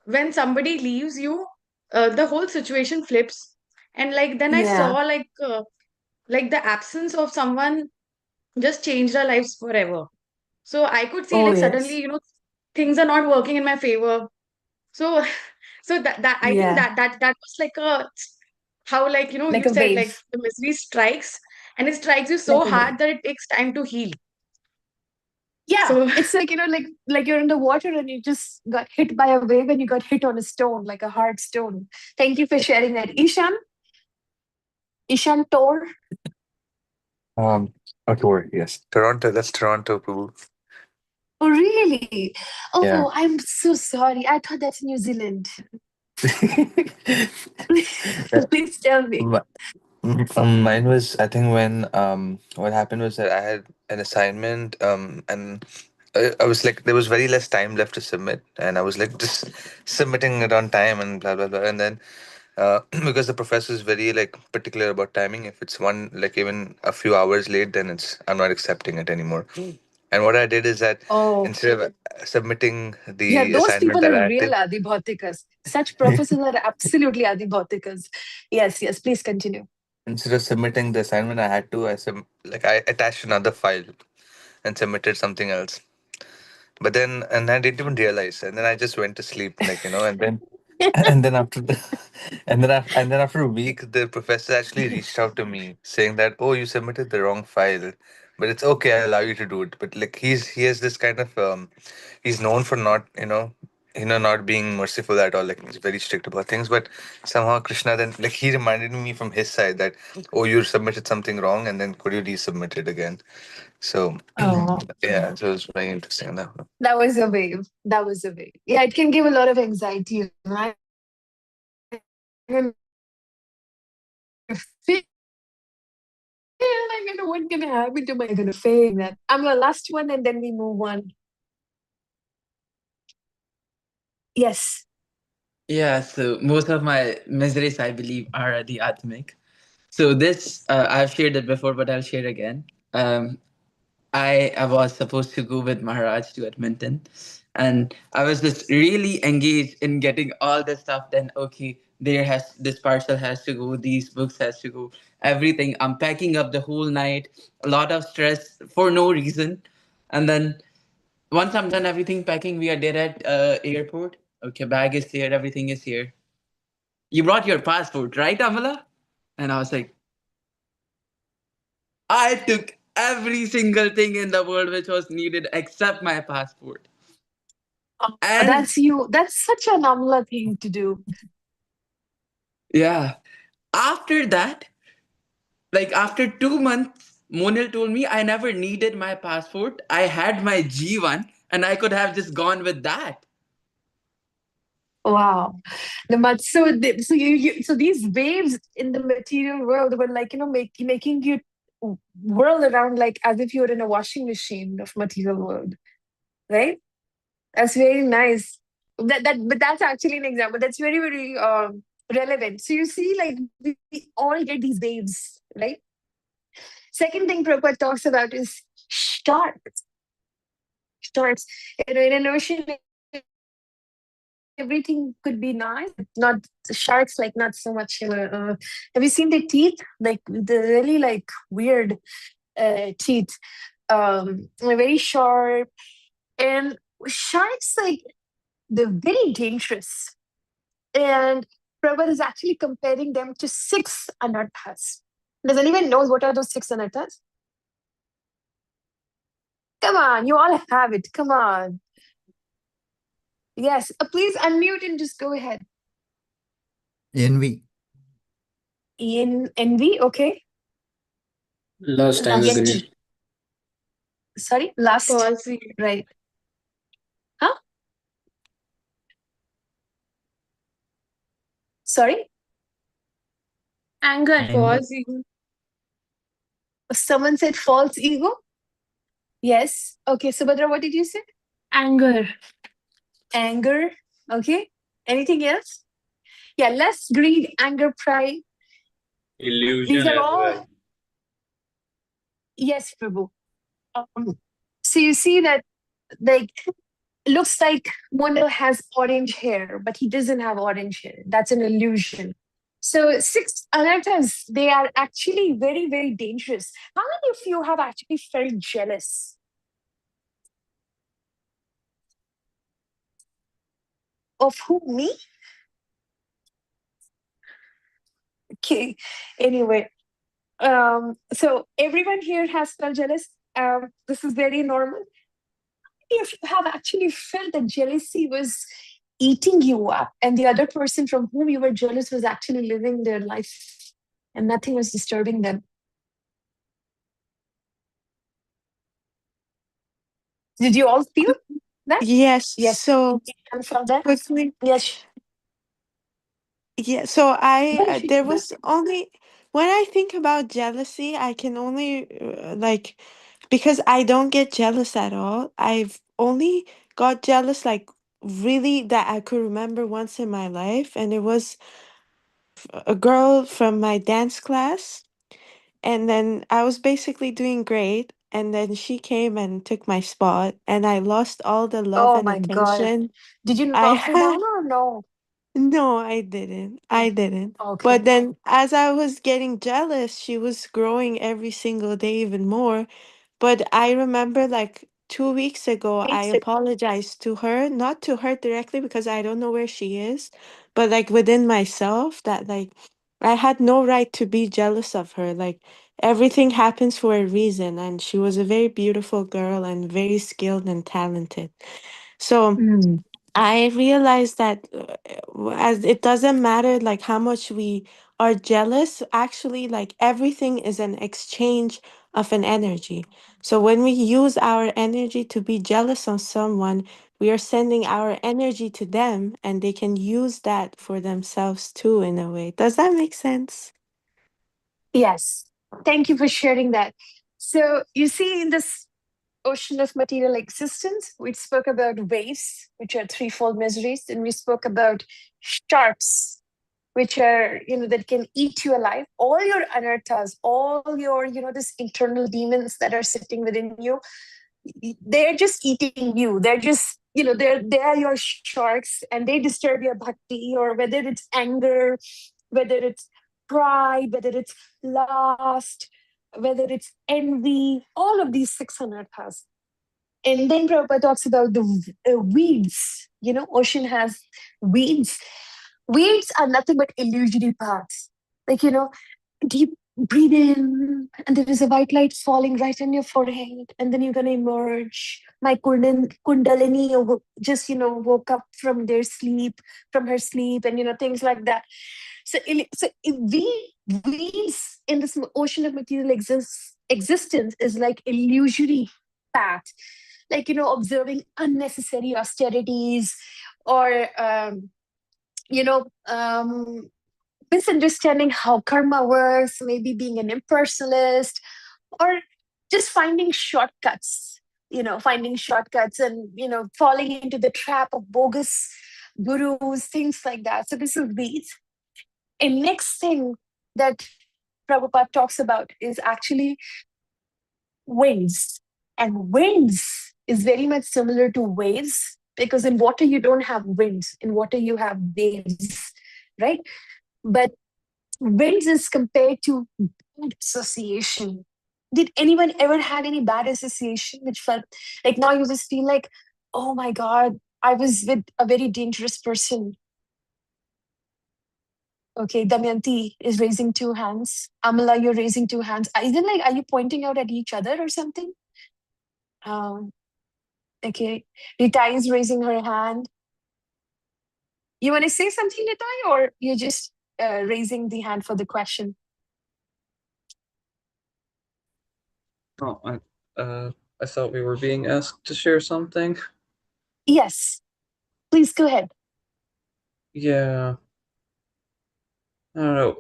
when somebody leaves you, the whole situation flips. And like then I saw Yeah. like the absence of someone just changed our lives forever. So I could see Oh, like suddenly, yes. things are not working in my favor. So so that I think Yeah. that was like a how like Like you a said wave. like the misery strikes, and it strikes you Like so a wave. hard that it takes time to heal. Yeah, So it's like like you're in the water and you just got hit by a wave and you got hit on a stone, like a hard stone. Thank you for sharing that. Ishan Tor. A tour, yes. Toronto, that's Toronto, Prabhu. Oh, really? Yeah. Oh, I'm so sorry. I thought that's New Zealand. Please tell me. Mine was, I think when what happened was that I had an assignment and I was like, there was very less time left to submit, and I was like just submitting it on time and blah blah blah. And then because the professor is very like particular about timing, if it's one like even a few hours late, then it's I'm not accepting it anymore. And what I did is that Oh, instead of submitting yeah, the those assignment people that are I had real to, adibhautikas. Such professors are absolutely adibhautikas. Yes, yes, please continue. instead of submitting the assignment I had to, I attached another file and submitted something else. But then, and I didn't even realize, and then I just went to sleep, and then and then after the, and then after a week, the professor actually reached out to me saying that, oh, you submitted the wrong file, but it's okay, I allow you to do it. But like he has this kind of he's known for not not being merciful at all. Like he's very strict about things. But somehow Krishna then like he reminded me from his side that, oh, you submitted something wrong, and then could you resubmit it again? So Oh, yeah, so it was very interesting on that one. that was a wave. That was a wave. Yeah, it can give a lot of anxiety. Right? Feel like, what's gonna happen to my gonna fail that. I'm your last one, and then we move on. Yes. Yeah, so most of my miseries, I believe, are the atmic. So this, I've shared it before, but I'll share again. I was supposed to go with Maharaj to Edmonton, and I was just really engaged in getting all the stuff. Then okay, this parcel has to go, these books has to go, everything. I'm packing up the whole night, a lot of stress for no reason, and then once I'm done everything packing, we are there at airport. Okay, bag is here, everything is here. You brought your passport, right, Amala? And I was like, I took every single thing in the world which was needed except my passport. Oh, And that's you. That's such an Amla thing to do. yeah, after that, like after 2 months, Monil told me I never needed my passport. I had my G1 and I could have just gone with that. Wow. So these waves in the material world were like, making you whirl around like as if you're in a washing machine of material world, right? That's very nice. But that's actually an example. That's very, very relevant. So you see, like we all get these waves, right? Second thing Prabhupada talks about is sharks. Sharks. In an ocean, everything could be nice. Not sharks, like not so much. Have you seen their teeth? Like the really like weird teeth. Very sharp. And sharks, like they're very dangerous. And Prabhupada is actually comparing them to 6 anarthas. Does anyone knows what are those 6 anarthas? Come on, you all have it. Come on. Yes, please unmute and just go ahead. Envy. Envy, okay. Lust, anger, Lust. greed. Sorry, lust. Palsy. Right. Huh? Sorry? Anger. False ego. Someone said false ego? Yes. Okay, Subhadra, what did you say? Anger. Anger. Okay. Anything else? Yeah, lust, greed, anger, pride. Illusion These are as all. well. Yes, Prabhu. So you see that, like, looks like Monil has orange hair, but he doesn't have orange hair. That's an illusion. So 6 anarthas, they are actually very, very dangerous. How many of you have actually felt jealous? Of who? Me? Okay. Anyway, so everyone here has felt jealous. This is very normal. If you have actually felt that jealousy was eating you up, and the other person from whom you were jealous was actually living their life and nothing was disturbing them. Did you all feel that? Yes. Yes. So You felt that? quickly. Yes. Yeah. So Very there feedback. was only when I think about jealousy, I can only like because I don't get jealous at all. only got jealous like really that I could remember once in my life, and it was a girl from my dance class. And then I was basically doing great. And then she came and took my spot, and I lost all the love Oh and my God. attention Did you I knock her had. down or no? No, I didn't. No. I didn't. Okay. But then, as I was getting jealous, she was growing every single day even more. But I remember like 2 weeks ago, I apologized to her, not to her directly because I don't know where she is, but like within myself that like I had no right to be jealous of her. Like everything happens for a reason, and she was a very beautiful girl and very skilled and talented. So Mm. I realized that as it doesn't matter like how much we are jealous, actually like everything is an exchange of an energy. So when we use our energy to be jealous on someone, we are sending our energy to them and they can use that for themselves too in a way. Does that make sense? Yes. Thank you for sharing that. So you see, in this ocean of material existence, we spoke about waves, which are threefold miseries, and we spoke about sharks, which are, that can eat you alive. All your anarthas, all your, this internal demons that are sitting within you, they're just eating you. They're just, they're your sharks, and they disturb your bhakti, or whether it's anger, whether it's pride, whether it's lust, whether it's envy, all of these six anarthas. And then Prabhupada talks about the weeds. Ocean has weeds. Weeds are nothing but illusory paths. Like, deep breathe in, and there is a white light falling right on your forehead, and then you're going to emerge. My Kundalini just, woke up from from her sleep, and, things like that. So, so if weeds in this ocean of material existence is like illusory path, like, observing unnecessary austerities, or, you know, um, misunderstanding how karma works, maybe being an impersonalist, or just finding shortcuts and, falling into the trap of bogus gurus, things like that. So this is weeds. And next thing that Prabhupada talks about is actually winds. And winds is very much similar to waves, because in water you don't have winds, in water you have waves, right? But winds is compared to bad association. Did anyone ever had any bad association which felt like now you just feel like, oh my God, I was with a very dangerous person? Okay, Damayanti is raising two hands. Amala, you're raising two hands. Is it like, are you pointing out at each other or something? Um, okay. Ritai is raising her hand. You want to say something, Ritai, or you're just raising the hand for the question? Oh, I thought we were being asked to share something. Yes. Please go ahead. Yeah. I don't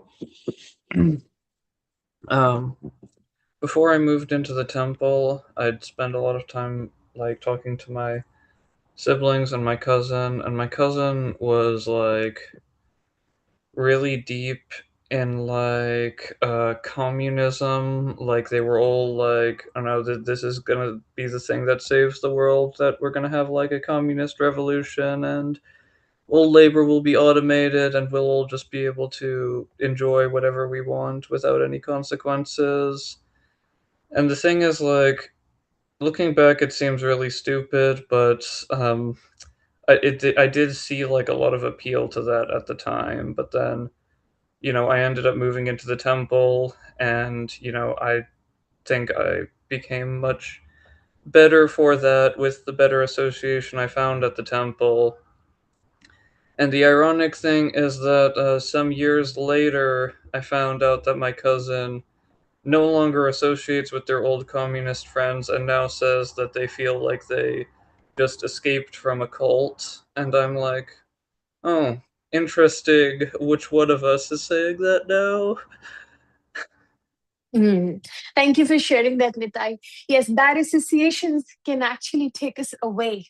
know. Before I moved into the temple, I'd spend a lot of time like talking to my siblings and my cousin was like really deep in like communism. Like they were all like, I don't know, this is gonna be the thing that saves the world, that we're gonna have like a communist revolution and all labor will be automated and we'll all just be able to enjoy whatever we want without any consequences. And the thing is, like, looking back, it seems really stupid, but I did see like a lot of appeal to that at the time. But then, I ended up moving into the temple, and I think I became much better for that with the better association I found at the temple. And the ironic thing is that some years later, I found out that my cousin no longer associates with their old communist friends and now says that they feel like they just escaped from a cult. And I'm like, oh, interesting. Which one of us is saying that now? Thank you for sharing that, Nitai. Yes, bad associations can actually take us away.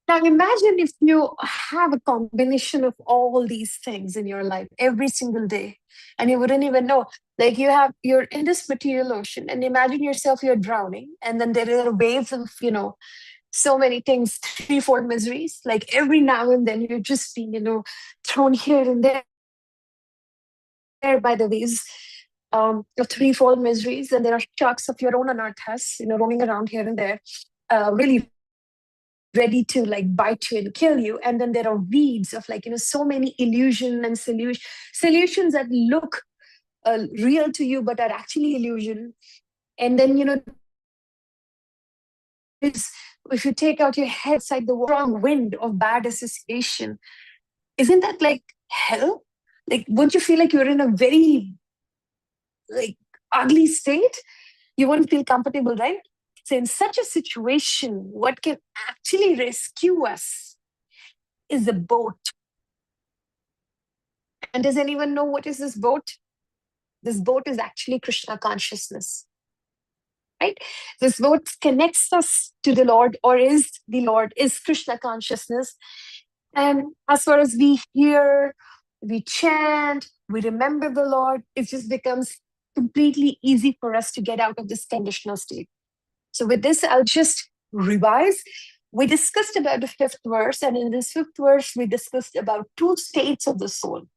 Now, imagine if you have a combination of all these things in your life every single day, and you wouldn't even know. Like you're in this material ocean, and imagine yourself, you're drowning, and then there are waves of, so many things, threefold miseries. Like every now and then, you're just being, thrown here and there by the waves of threefold miseries, and there are sharks of your own anarthas, roaming around here and there, really ready to like bite you and kill you. And then there are weeds of like, so many illusion and solutions that look real to you, but are actually illusion. And then, if you take out your head outside the strong wind of bad association, isn't that like hell? Like, won't you feel like you're in a very like ugly state? You won't feel comfortable, right? So in such a situation, what can actually rescue us is a boat. And does anyone know what is this boat? This boat is actually Krishna consciousness, right? This boat connects us to the Lord, or is the Lord, is Krishna consciousness. And as far as we hear, we chant, we remember the Lord, it just becomes completely easy for us to get out of this conditional state. So with this, I'll just revise. We discussed about the fifth verse, and in this fifth verse, we discussed about two states of the soul.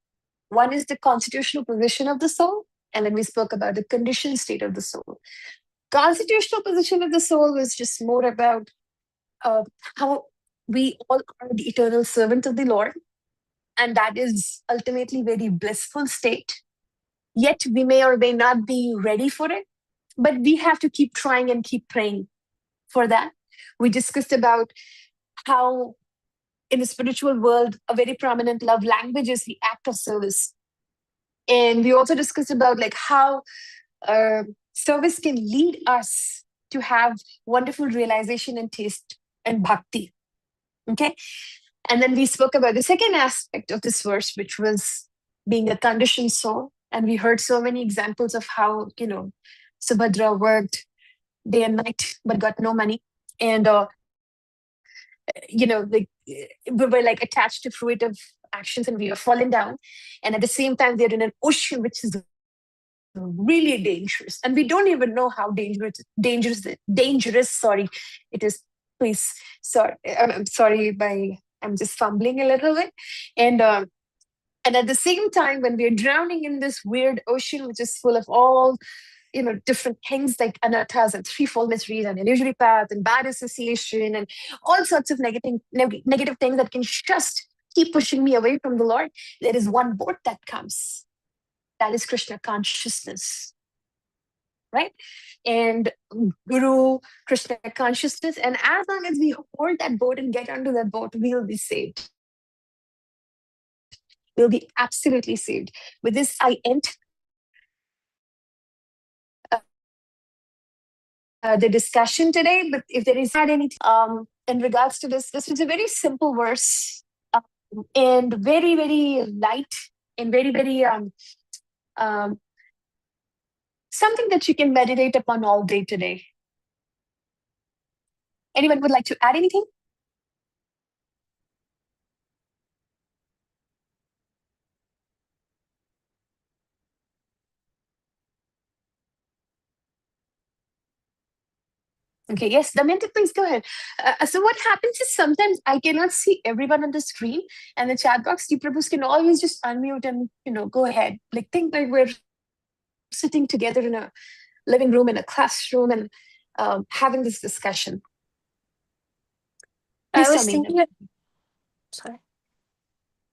One is the constitutional position of the soul, and then we spoke about the conditioned state of the soul. Constitutional position of the soul was just more about how we all are the eternal servant of the Lord, and that is ultimately very blissful state. Yet we may or may not be ready for it, but we have to keep trying and keep praying for that. We discussed about how in the spiritual world, a very prominent love language is the act of service. And we also discussed about like how service can lead us to have wonderful realization and taste and bhakti. Okay. And then we spoke about the second aspect of this verse, which was being a conditioned soul. And we heard so many examples of how, Subhadra worked day and night, but got no money. And, we were like attached to fruitive actions, and we were falling down. And at the same time, we're in an ocean, which is really dangerous. And we don't even know how dangerous, sorry, it is. Please, sorry, I'm sorry, I'm just fumbling a little bit. And at the same time, when we're drowning in this weird ocean, which is full of all, different things like anarthas and threefold miseries and illusory path and bad association and all sorts of negative things that can just keep pushing me away from the Lord, there is one boat that comes. That is Krishna consciousness, right? And Guru, Krishna consciousness. And as long as we hold that boat and get onto that boat, we'll be saved. We'll be absolutely saved. With this, I end the discussion today. But if there is not anything in regards to this was a very simple verse, and very, very light, and very, very something that you can meditate upon all day today. Anyone would like to add anything? Okay, yes, Damayanti, please go ahead. So what happens is sometimes I cannot see everyone on the screen, and the chat box, you Prabhus can always just unmute and, go ahead. Like, think like we're sitting together in a living room, in a classroom, and having this discussion. Please I was tell me. thinking, sorry.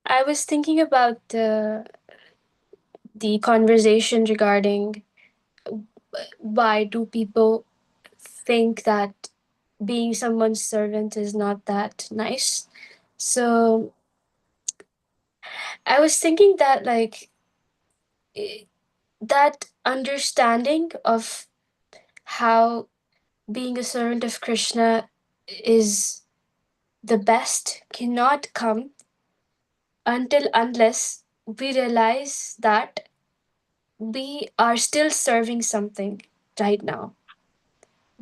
I was thinking about the conversation regarding why do people think that being someone's servant is not that nice. So I was thinking that like that understanding of how being a servant of Krishna is the best cannot come unless we realize that we are still serving something right now.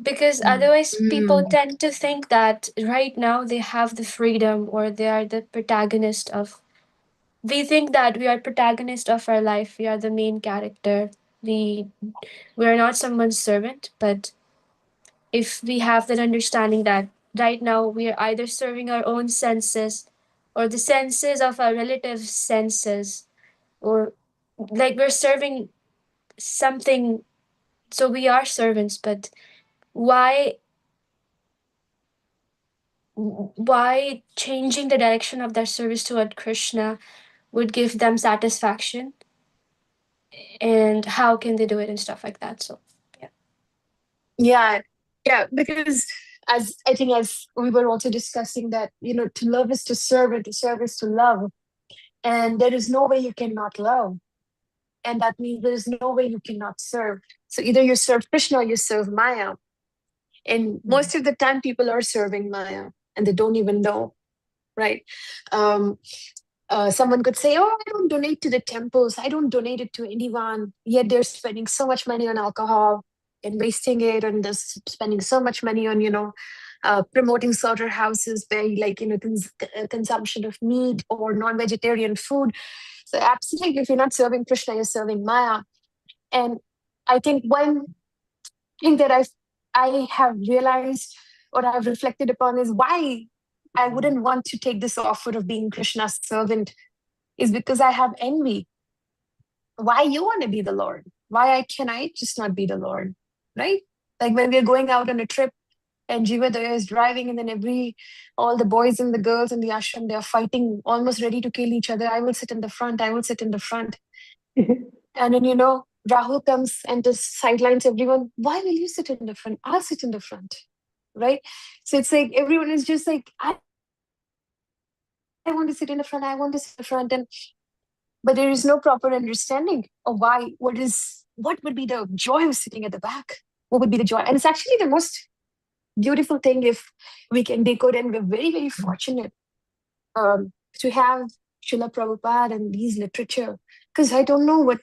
Because otherwise, people tend to think that right now they have the freedom or they are the protagonist of. We think that we are protagonist of our life. We are the main character. We are not someone's servant. But if we have that understanding that right now we are either serving our own senses or the senses of our relatives' senses, or like we're serving something, so we are servants. But why why changing the direction of their service toward Krishna would give them satisfaction, and how can they do it and stuff like that? So Yeah, yeah, because as I think as we were also discussing that, to love is to serve and to serve is to love. And there is no way you cannot love. And that means there is no way you cannot serve. So either you serve Krishna or you serve Maya. And most of the time people are serving Maya and they don't even know, right? Someone could say, oh, I don't donate to the temples. I don't donate it to anyone. Yet they're spending so much money on alcohol and wasting it, and they're spending so much money on, promoting slaughterhouses, very consumption of meat or non-vegetarian food. So absolutely, if you're not serving Krishna, you're serving Maya. And I think one thing that I have realized or I've reflected upon is why I wouldn't want to take this offer of being Krishna's servant is because I have envy. Why you want to be the Lord? Why can I just not be the Lord? Right? Like when we're going out on a trip and Jivadaya is driving, and then all the boys and the girls in the ashram, they're fighting, almost ready to kill each other. I will sit in the front. I will sit in the front. And then, Rahul comes and just sidelines everyone. Why will you sit in the front? I'll sit in the front. Right? So it's like everyone is just like, I want to sit in the front. I want to sit in the front. But there is no proper understanding of what would be the joy of sitting at the back? What would be the joy? And it's actually the most beautiful thing if we can decode, and we're very, very fortunate to have Srila Prabhupada and these literature. Because I don't know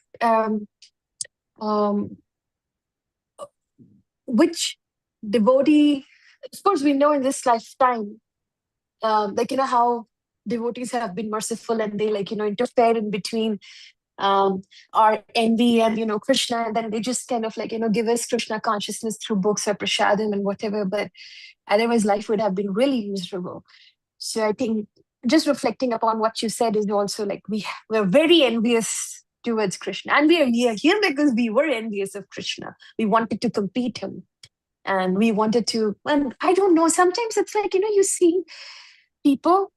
which devotee, of course, we know in this lifetime, how devotees have been merciful and they interfere in between our envy and Krishna, and then they just kind of give us Krishna consciousness through books or prasadam and whatever. But otherwise, life would have been really miserable. So I think just reflecting upon what you said is also we're very envious towards Krishna, and we are here because we were envious of Krishna. We wanted to compete him, and we wanted to. And I don't know. Sometimes it's you see people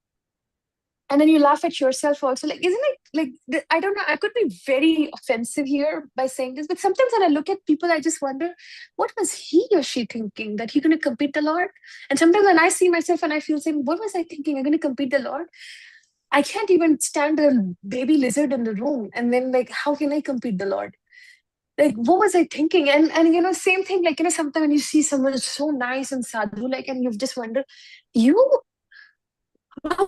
and then you laugh at yourself also. Isn't it I don't know, I could be very offensive here by saying this, but sometimes when I look at people, I just wonder, what was he or she thinking, that he's going to compete the Lord? And sometimes when I see myself and I feel saying, what was I thinking, I'm going to compete the Lord? I can't even stand a baby lizard in the room, and then how can I compete the Lord? What was I thinking? And same thing, sometimes when you see someone so nice and sadhu, and you just wonder, how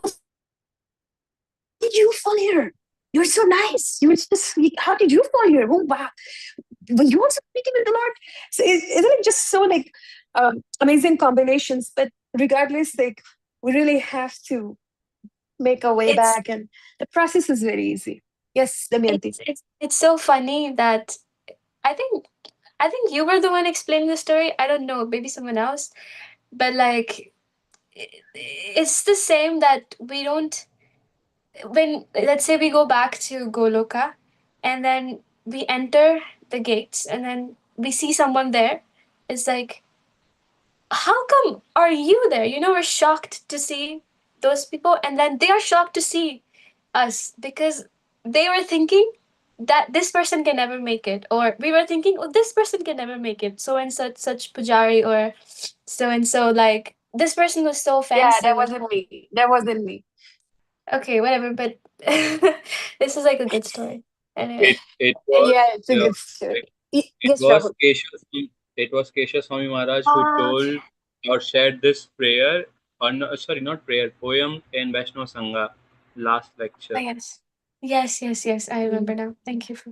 did you fall here? You're so nice. How did you fall here? Oh, wow. Were you also speaking with the Lord? So isn't it just so amazing combinations? But regardless, we really have to make our way back, and the process is very easy. Yes, Damayanti. It's so funny that I think you were the one explaining the story. I don't know, maybe someone else. But it's the same that we don't, when let's say we go back to Goloka and then we enter the gates and then we see someone there. It's like, how come are you there? We're shocked to see those people, and then they are shocked to see us because they were thinking that this person can never make it, or we were thinking, oh, this person can never make it, so and such pujari, or so and so, this person was so fancy. Yeah, that wasn't me. Okay, whatever, but this is a good story. Anyway. It was, yeah, it's a good story. It Yes, was Rahul. Kesha Swami Maharaj who told or shared this prayer, or no, sorry, not prayer, poem in Vaishnava Sangha last lecture. Oh, yes. Yes. I remember now. Thank you for.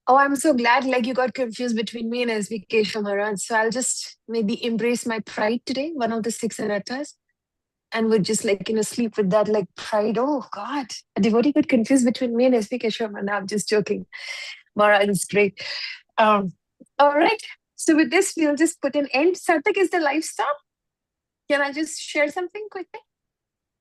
Oh, I'm so glad like you got confused between me and SB Keshav Maharaj. So I'll just maybe embrace my pride today, one of the six anattas, and would just like, sleep with that like pride. Oh God, a devotee got confused between me and SB Keshav Maharaj. I'm just joking. Maharaj is great. Um, all right. So with this, we'll just put an end. Sarthak, is the live stop? Can I just share something quickly?